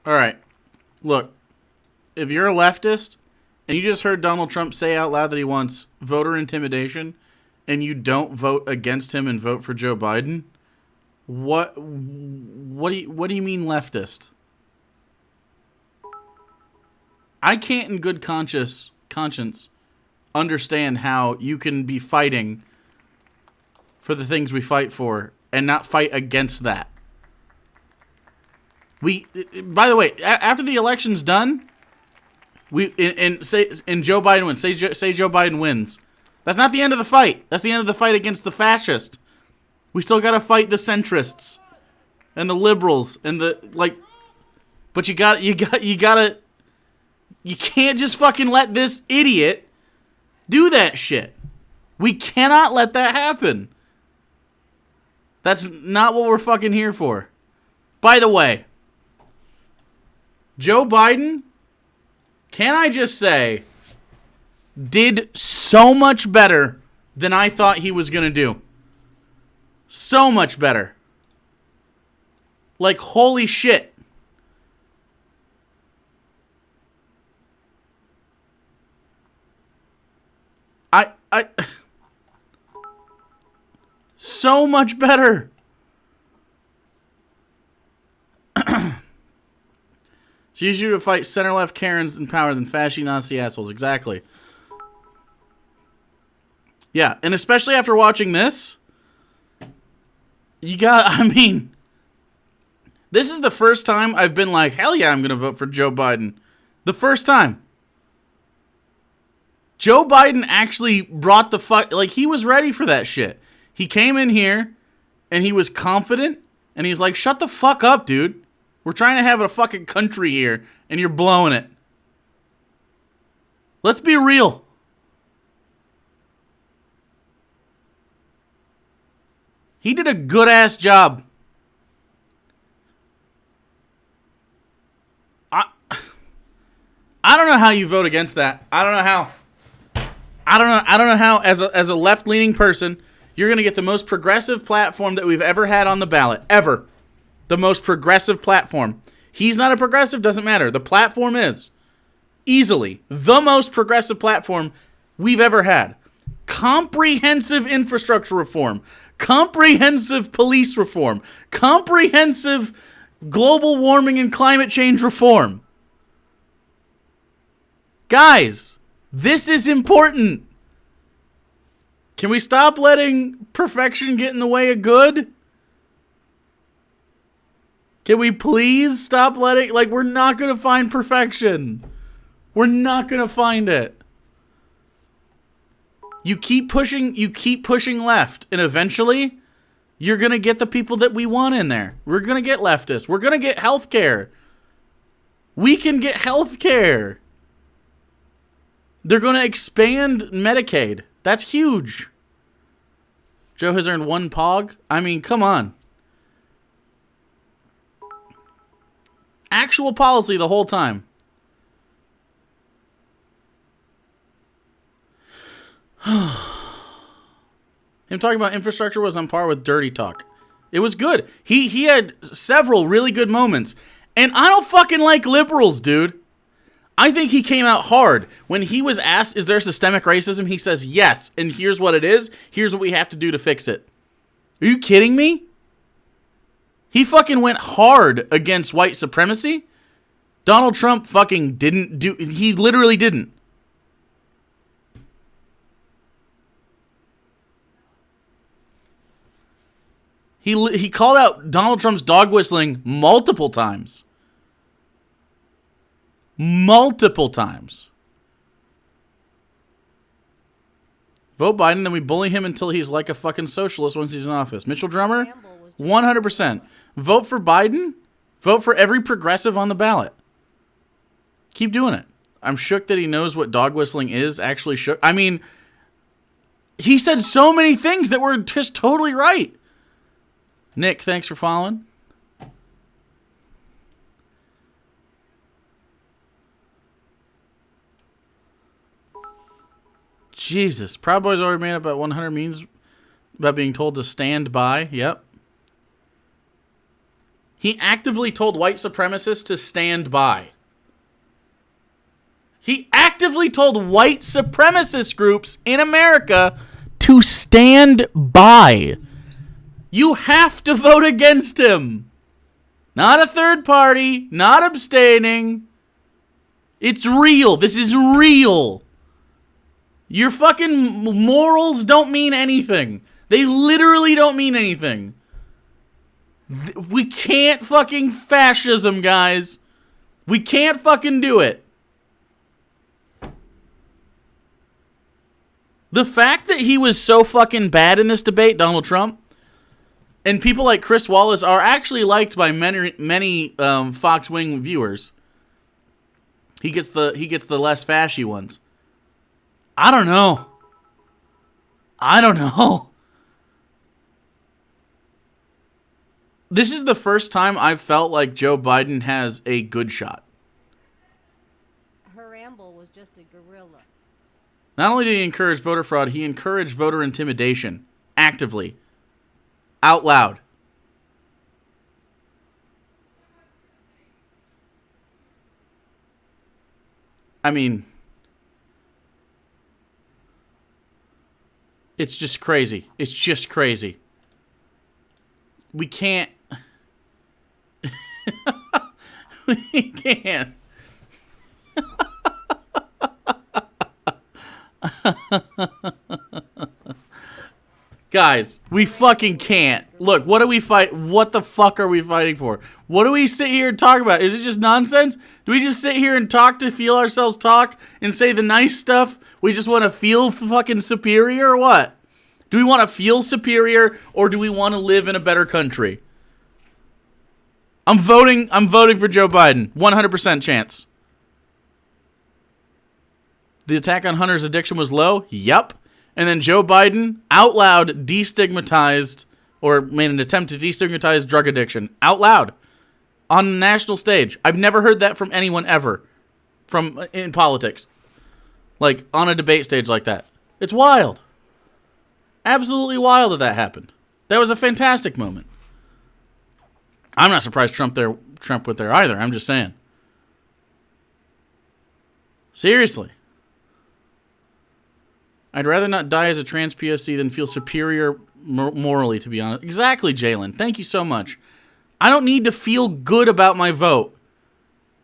All right. Look, if you're a leftist and you just heard Donald Trump say out loud that he wants voter intimidation and you don't vote against him and vote for Joe Biden, what do you mean leftist? I can't in good conscience understand how you can be fighting for the things we fight for and not fight against that. By the way, after the election's done, and Joe Biden wins. Say Joe Biden wins. That's not the end of the fight. That's the end of the fight against the fascists. We still gotta fight the centrists and the liberals and the But you can't just fucking let this idiot do that shit. We cannot let that happen. That's not what we're fucking here for. By the way, Joe Biden, can I just say, did so much better than I thought he was going to do. So much better. Like, holy shit. So much better. It's easier to fight center-left Karens in power than fascist Nazi assholes. Exactly. Yeah, and especially after watching this, this is the first time I've been like, hell yeah, I'm going to vote for Joe Biden. The first time. Joe Biden actually brought he was ready for that shit. He came in here, and he was confident, and he's like, shut the fuck up, dude. We're trying to have a fucking country here, and you're blowing it. Let's be real. He did a good-ass job. I don't know how you vote against that. I don't know how. I don't know how, as a left-leaning person, you're going to get the most progressive platform that we've ever had on the ballot. Ever. The most progressive platform. He's not a progressive, doesn't matter. The platform is easily the most progressive platform we've ever had. Comprehensive infrastructure reform. Comprehensive police reform. Comprehensive global warming and climate change reform. Guys, this is important. Can we stop letting perfection get in the way of good? Can we please stop letting... we're not going to find perfection. We're not going to find it. You keep pushing left, and eventually, you're going to get the people that we want in there. We're going to get leftists. We're going to get healthcare. We can get healthcare. They're going to expand Medicaid. That's huge. Joe has earned 1 POG. I mean, come on. Actual policy the whole time. Him talking about infrastructure was on par with dirty talk. It was good. He had several really good moments. And I don't fucking like liberals, dude. I think he came out hard. When he was asked, is there systemic racism? He says, yes. And here's what it is. Here's what we have to do to fix it. Are you kidding me? He fucking went hard against white supremacy. Donald Trump fucking didn't do... He literally didn't. He called out Donald Trump's dog whistling multiple times. Multiple times. Vote Biden, then we bully him until he's like a fucking socialist once he's in office. Mitchell Drummer, 100%. Vote for Biden. Vote for every progressive on the ballot. Keep doing it. I'm shook that he knows what dog whistling is. Actually shook. I mean, he said so many things that were just totally right. Nick, thanks for following. Jesus. Proud Boys already made up about 100 memes about being told to stand by. Yep. He actively told white supremacists to stand by. He actively told white supremacist groups in America to stand by. You have to vote against him. Not a third party, not abstaining. It's real. This is real. Your fucking morals don't mean anything. They literally don't mean anything. We can't fucking fascism, guys. We can't fucking do it. The fact that he was so fucking bad in this debate, Donald Trump, and people like Chris Wallace are actually liked by many Fox Wing viewers. He gets the less fashy ones. I don't know. This is the first time I've felt like Joe Biden has a good shot. Her ramble was just a gorilla. Not only did he encourage voter fraud, he encouraged voter intimidation. Actively. Out loud. I mean, it's just crazy. It's just crazy. We can't. We can't. Guys, we fucking can't. Look, what do we fight? What the fuck are we fighting for? What do we sit here and talk about? Is it just nonsense? Do we just sit here and talk to feel ourselves talk and say the nice stuff? We just want to feel fucking superior or what? Do we want to feel superior or do we want to live in a better country? I'm voting for Joe Biden. 100% chance. The attack on Hunter's addiction was low? Yup. And then Joe Biden out loud destigmatized or made an attempt to destigmatize drug addiction. Out loud. On the national stage. I've never heard that from anyone ever. In politics. Like, on a debate stage like that. It's wild. Absolutely wild that happened. That was a fantastic moment. I'm not surprised Trump went there either. I'm just saying. Seriously. I'd rather not die as a trans POC than feel superior morally, to be honest. Exactly, Jalen. Thank you so much. I don't need to feel good about my vote.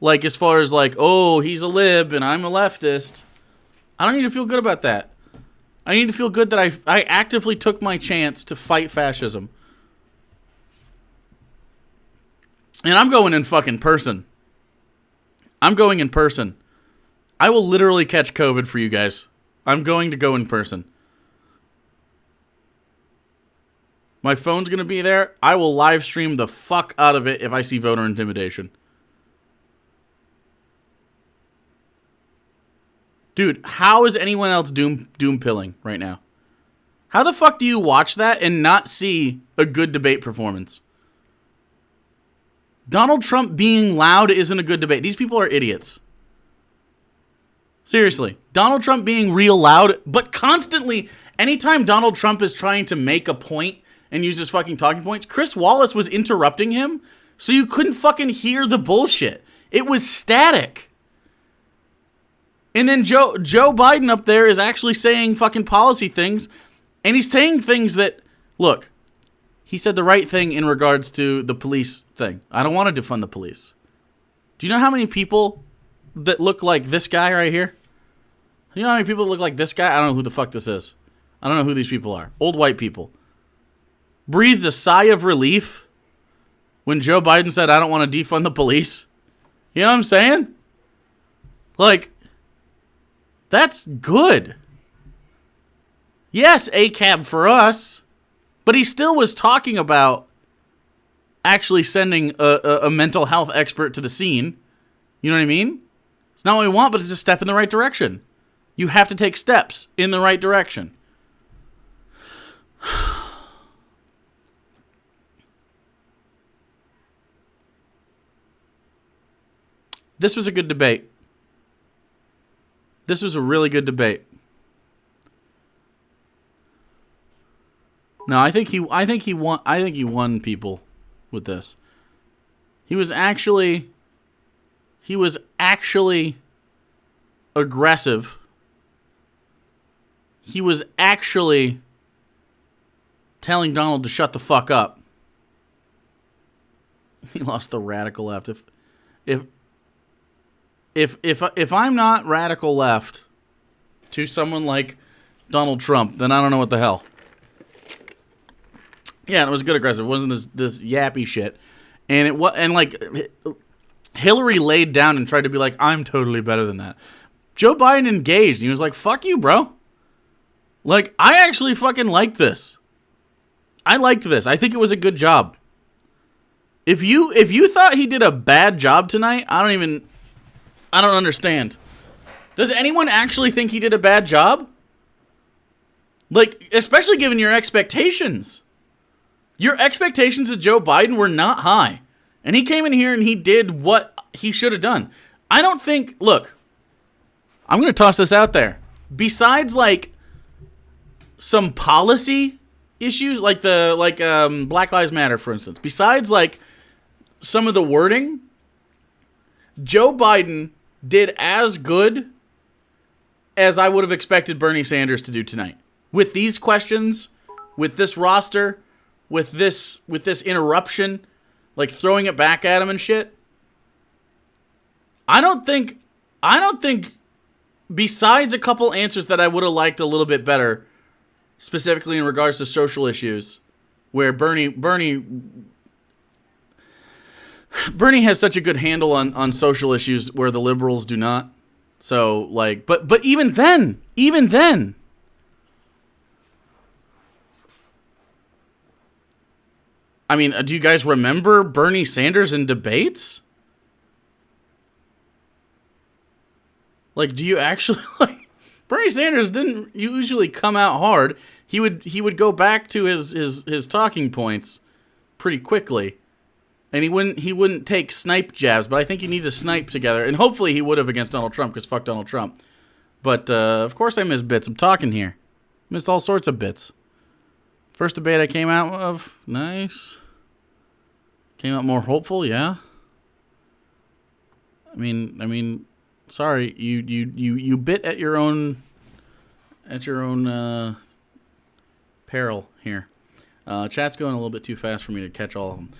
Like, as far as like, oh, he's a lib and I'm a leftist. I don't need to feel good about that. I need to feel good that I actively took my chance to fight fascism. And I'm going in fucking person. I'm going in person. I will literally catch COVID for you guys. I'm going to go in person. My phone's going to be there. I will live stream the fuck out of it if I see voter intimidation. Dude, how is anyone else doom pilling right now? How the fuck do you watch that and not see a good debate performance? Donald Trump being loud isn't a good debate. These people are idiots. Seriously. Donald Trump being real loud, but constantly, anytime Donald Trump is trying to make a point and use his fucking talking points, Chris Wallace was interrupting him, so you couldn't fucking hear the bullshit. It was static. And then Joe Biden up there is actually saying fucking policy things, and he's saying things that, look, he said the right thing in regards to the police thing. I don't want to defund the police. Do you know how many people that look like this guy right here? You know how many people that look like this guy? I don't know who the fuck this is. I don't know who these people are. Old white people. Breathed a sigh of relief when Joe Biden said, I don't want to defund the police. You know what I'm saying? Like, that's good. Yes, ACAB for us. But he still was talking about actually sending a mental health expert to the scene. You know what I mean? It's not what we want, but it's a step in the right direction. You have to take steps in the right direction. This was a good debate. This was a really good debate. No, I think he won people with this. He was actually aggressive. He was actually telling Donald to shut the fuck up. He lost the radical left. If I'm not radical left to someone like Donald Trump, then I don't know what the hell. Yeah, it was good aggressive. It wasn't this yappy shit. And Hillary laid down and tried to be like, I'm totally better than that. Joe Biden engaged, and he was like, fuck you, bro. Like, I actually fucking liked this. I liked this. I think it was a good job. If you thought he did a bad job tonight, I don't understand. Does anyone actually think he did a bad job? Like, especially given your expectations. Your expectations of Joe Biden were not high. And he came in here and he did what he should have done. I don't think, look, I'm going to toss this out there. Besides, like, some policy issues, like Black Lives Matter, for instance. Besides, like, some of the wording, Joe Biden did as good as I would have expected Bernie Sanders to do tonight. With these questions, with this roster, with this interruption, like throwing it back at him and shit. I don't think besides a couple answers that I would have liked a little bit better, specifically in regards to social issues, where Bernie has such a good handle on social issues where the liberals do not. So, like, but even then, I mean, do you guys remember Bernie Sanders in debates? Like, do you actually, like, Bernie Sanders didn't usually come out hard. He would go back to his talking points pretty quickly. And he wouldn't take snipe jabs, but I think you need to snipe together. And hopefully he would have against Donald Trump, because fuck Donald Trump. But, of course I missed bits. I'm talking here. Missed all sorts of bits. First debate I came out of, nice. Came out more hopeful, yeah. I mean, sorry, you bit at your own peril here. Chat's going a little bit too fast for me to catch all of them.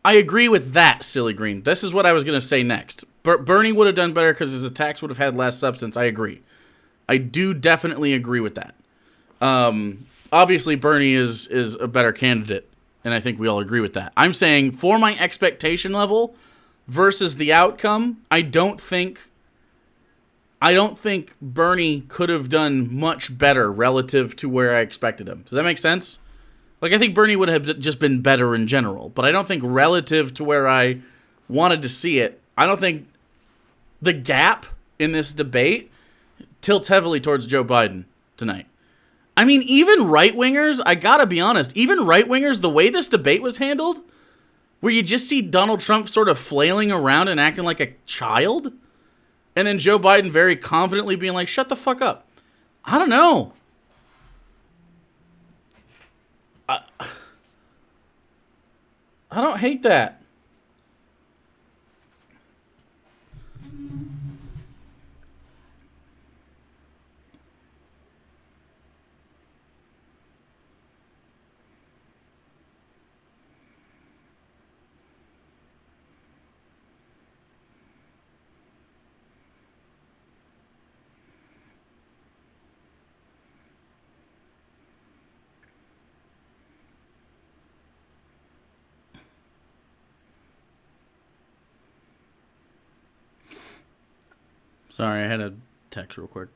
I agree with that, Silly Green. This is what I was going to say next. Bernie would have done better because his attacks would have had less substance. I agree. I do definitely agree with that. Obviously, Bernie is a better candidate, and I think we all agree with that. I'm saying for my expectation level versus the outcome, I don't think Bernie could have done much better relative to where I expected him. Does that make sense? Like, I think Bernie would have just been better in general, but I don't think relative to where I wanted to see it, I don't think the gap in this debate tilts heavily towards Joe Biden tonight. I mean, even right-wingers, I gotta be honest, even right-wingers, the way this debate was handled, where you just see Donald Trump sort of flailing around and acting like a child, and then Joe Biden very confidently being like, shut the fuck up. I don't know. I don't hate that. Sorry, I had a text real quick.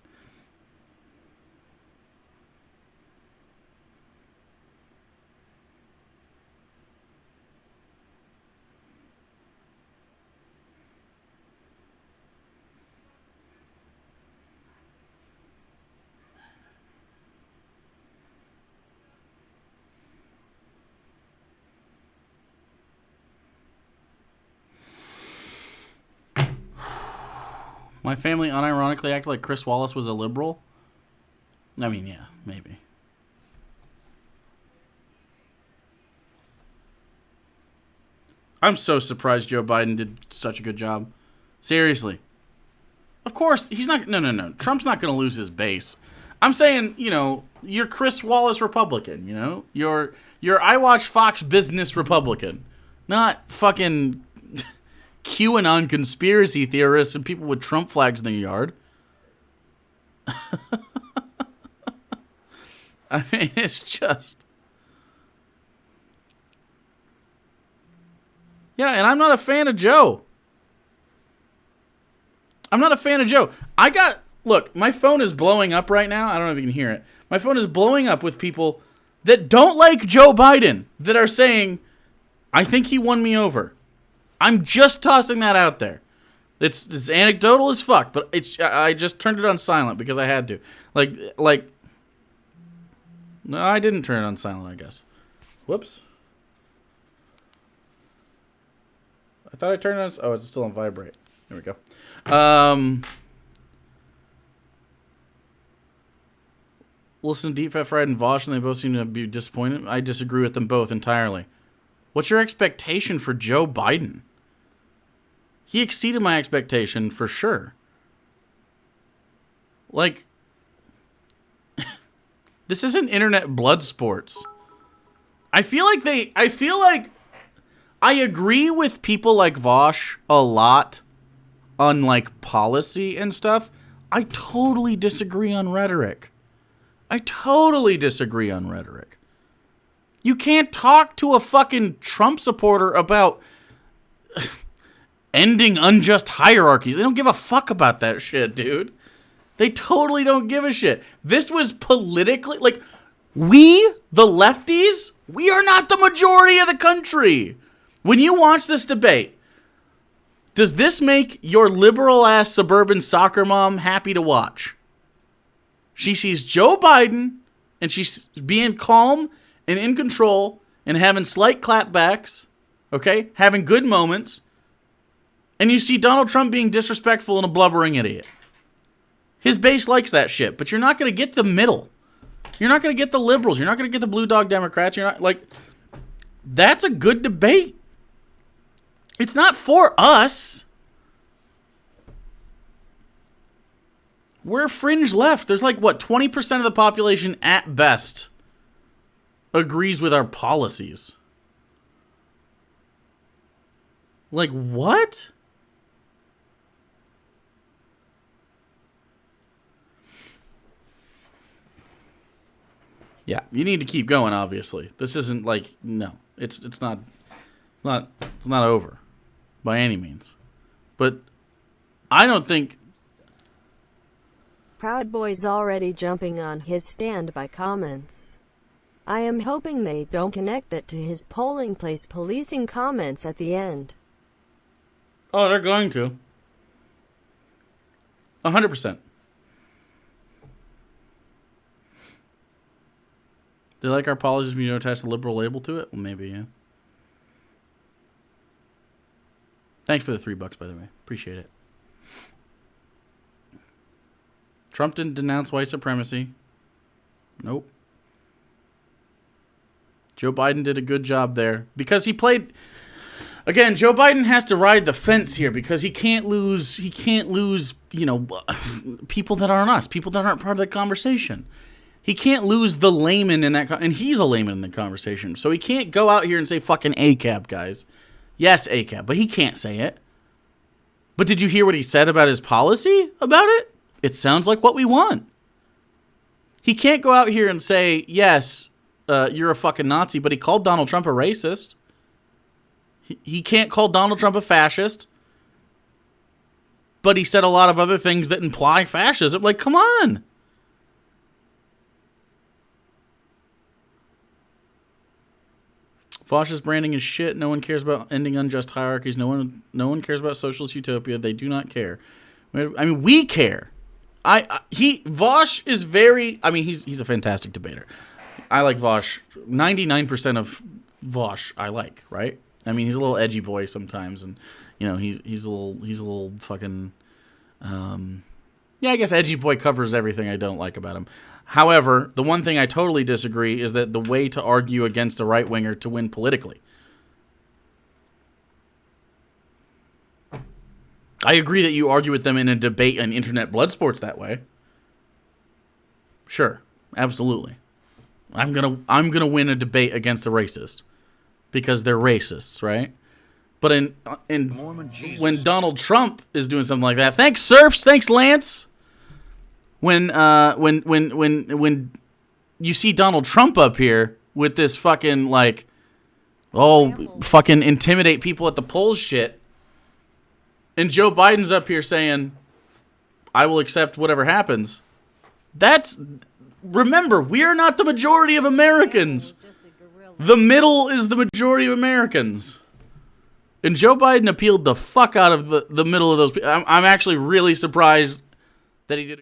My family unironically acted like Chris Wallace was a liberal. I mean, yeah, maybe. I'm so surprised Joe Biden did such a good job. Seriously. Of course, he's not... No. Trump's not going to lose his base. I'm saying, you're Chris Wallace Republican, You're I Watch Fox Business Republican. Not fucking QAnon conspiracy theorists and people with Trump flags in their yard. I mean, it's just... Yeah, and I'm not a fan of Joe. Look, my phone is blowing up right now. I don't know if you can hear it. My phone is blowing up with people that don't like Joe Biden, that are saying, I think he won me over. I'm just tossing that out there. It's anecdotal as fuck, but I just turned it on silent because I had to. No, I didn't turn it on silent, I guess. Whoops. I thought I turned it on... Oh, it's still on vibrate. There we go. Listen to Deep Fat Fried and Vosh, and they both seem to be disappointed. I disagree with them both entirely. What's your expectation for Joe Biden? He exceeded my expectation for sure. Like, this isn't internet blood sports. I feel like I agree with people like Vosh a lot on like policy and stuff. I totally disagree on rhetoric. You can't talk to a fucking Trump supporter about ending unjust hierarchies. They don't give a fuck about that shit, dude. They totally don't give a shit. This was politically... Like, we, the lefties, we are not the majority of the country. When you watch this debate, does this make your liberal-ass suburban soccer mom happy to watch? She sees Joe Biden, and she's being calm and in control and having slight clapbacks, okay? Having good moments. And you see Donald Trump being disrespectful and a blubbering idiot. His base likes that shit, but you're not going to get the middle. You're not going to get the liberals. You're not going to get the blue dog Democrats. You're not, like, that's a good debate. It's not for us. We're fringe left. There's like, what, 20% of the population at best agrees with our policies. Like, what? Yeah, you need to keep going, obviously. This isn't like, no. It's not over by any means. But I don't think... Proud Boy's already jumping on his standby comments. I am hoping they don't connect that to his polling place policing comments at the end. Oh, they're going to. 100%. They like our policies when you don't attach the liberal label to it? Well, maybe, yeah. Thanks for the $3, by the way. Appreciate it. Trump didn't denounce white supremacy. Nope. Joe Biden did a good job there. Because he played... Again, Joe Biden has to ride the fence here because he can't lose, people that aren't us, people that aren't part of the conversation. He can't lose the layman in that, and he's a layman in the conversation. So he can't go out here and say fucking ACAB, guys. Yes, ACAB, but he can't say it. But did you hear what he said about his policy about it? It sounds like what we want. He can't go out here and say, yes, you're a fucking Nazi, but he called Donald Trump a racist. He can't call Donald Trump a fascist, but he said a lot of other things that imply fascism. Like, come on. Fascist branding is shit. No one cares about ending unjust hierarchies. No one cares about socialist utopia. They do not care. I mean, we care. Vosh is very... I mean, he's a fantastic debater. I like Vosh. 99% of Vosh I like, right? I mean, he's a little edgy boy sometimes, and he's a little fucking. Yeah, I guess edgy boy covers everything I don't like about him. However, the one thing I totally disagree is that the way to argue against a right winger to win politically. I agree that you argue with them in a debate and internet blood sports that way. Sure, absolutely. I'm gonna win a debate against a racist because they're racists, right? But when Donald Trump is doing something like that, thanks Surfs, thanks Lance. When you see Donald Trump up here with this fucking like, fucking intimidate people at the polls shit, and Joe Biden's up here saying, I will accept whatever happens. Remember, we are not the majority of Americans. The middle is the majority of Americans. And Joe Biden appealed the fuck out of the middle of those people. I'm actually really surprised that he did.